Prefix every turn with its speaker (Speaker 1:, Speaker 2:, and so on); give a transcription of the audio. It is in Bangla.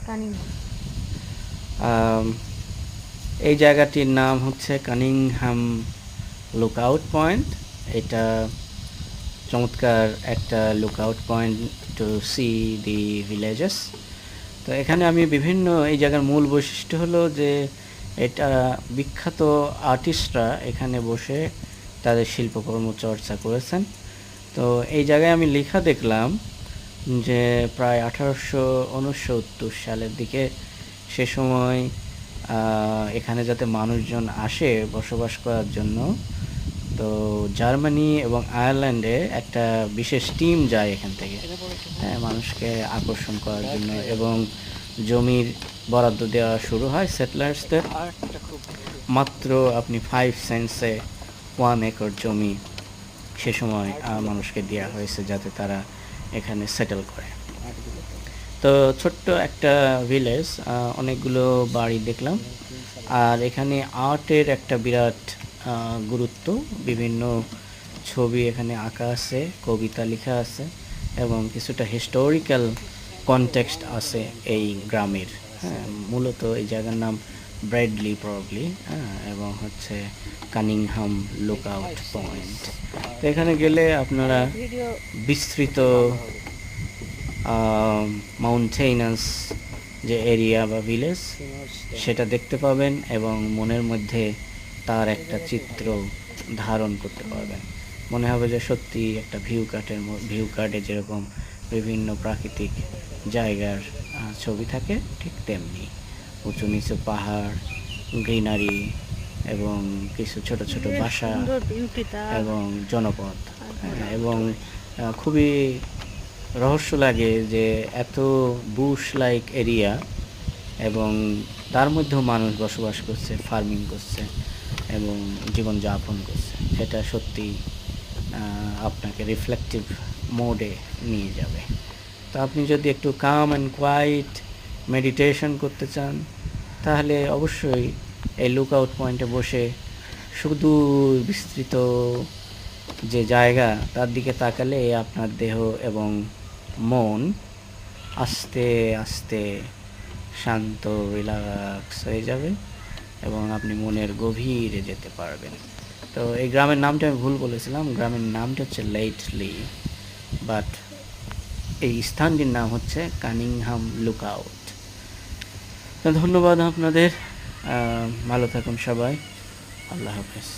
Speaker 1: কানিংহাম।
Speaker 2: এই জায়গাটির নাম হচ্ছে কানিংহাম লুকআউট পয়েন্ট। এটা চমৎকার একটা লুকআউট পয়েন্ট টু সি দি ভিলেজেস। তো এখানে আমি বিভিন্ন এই জায়গার মূল বৈশিষ্ট্য হলো যে এটা বিখ্যাত আর্টিস্টরা এখানে বসে তাদের শিল্পকর্ম চর্চা করেছেন। তো এই জায়গায় আমি লেখা দেখলাম যে প্রায় 1869 সালের দিকে সে সময় এখানে যাতে মানুষজন আসে বসবাস করার জন্য, তো জার্মানি এবং আয়ারল্যান্ডে একটা বিশেষ টিম যায় এখান থেকে, হ্যাঁ, মানুষকে আকর্ষণ করার জন্য, এবং জমির বরাদ্দ দেওয়া শুরু হয় সেটলার্সদের। মাত্র আপনি 5 সেন্টসে 1 একর জমি সে সময় মানুষকে দেওয়া হয়েছে যাতে তারা এখানে সেটেল করে। তো ছোট্ট একটা ভিলেজ, অনেকগুলো বাড়ি দেখলাম। আর এখানে আর্টের একটা বিরাট গুরুত্ব, বিভিন্ন ছবি এখানে আঁকা আছে, কবিতা লেখা আছে, এবং কিছুটা হিস্টোরিক্যাল কনটেক্সট আছে এই গ্রামের। হ্যাঁ, মূলত এই জায়গার নাম ব্র্যাডলি প্রবাবলি, হ্যাঁ, এবং হচ্ছে কানিংহাম লুকআউট পয়েন্ট। তো এখানে গেলে আপনারা বিস্তৃত মাউন্টেইনাস যে এরিয়া বা ভিলেজ সেটা দেখতে পাবেন, এবং মনের মধ্যে তার একটা চিত্র ধারণ করতে পারবেন। মনে হবে যে সত্যি একটা ভিউ কার্ডে যেরকম বিভিন্ন প্রাকৃতিক জায়গার ছবি থাকে, ঠিক তেমনি উঁচু নিচু পাহাড়, গ্রিনারি, এবং কিছু ছোট ছোট বাসা এবং জনপদ, এবং খুবই রহস্য লাগে যে এত বুশ লাইক এরিয়া এবং তার মধ্যেও মানুষ বসবাস করছে, ফার্মিং করছে এবং জীবনযাপন করছে। এটা সত্যি আপনাকে রিফ্লেকটিভ মোডে নিয়ে যাবে। তো আপনি যদি একটু কাম অ্যান্ড কোয়াইট মেডিটেশন করতে চান তাহলে অবশ্যই এই লুকআউট পয়েন্টে বসে শুধু বিস্তৃত যে জায়গা তার দিকে তাকালে আপনার দেহ এবং মন আস্তে আস্তে শান্ত, রিল্যাক্স হয়ে যাবে এবং আপনি মনের গভীরে যেতে পারবেন। তো এই গ্রামের নামটা আমি ভুল বলেছিলাম, গ্রামের নামটা হচ্ছে লেইটলি, বাট এই স্থানটির নাম হচ্ছে কানিংহাম লুকআউট। তো ধন্যবাদ আপনাদের, ভালো থাকুন সবাই, আল্লাহ হাফেজ।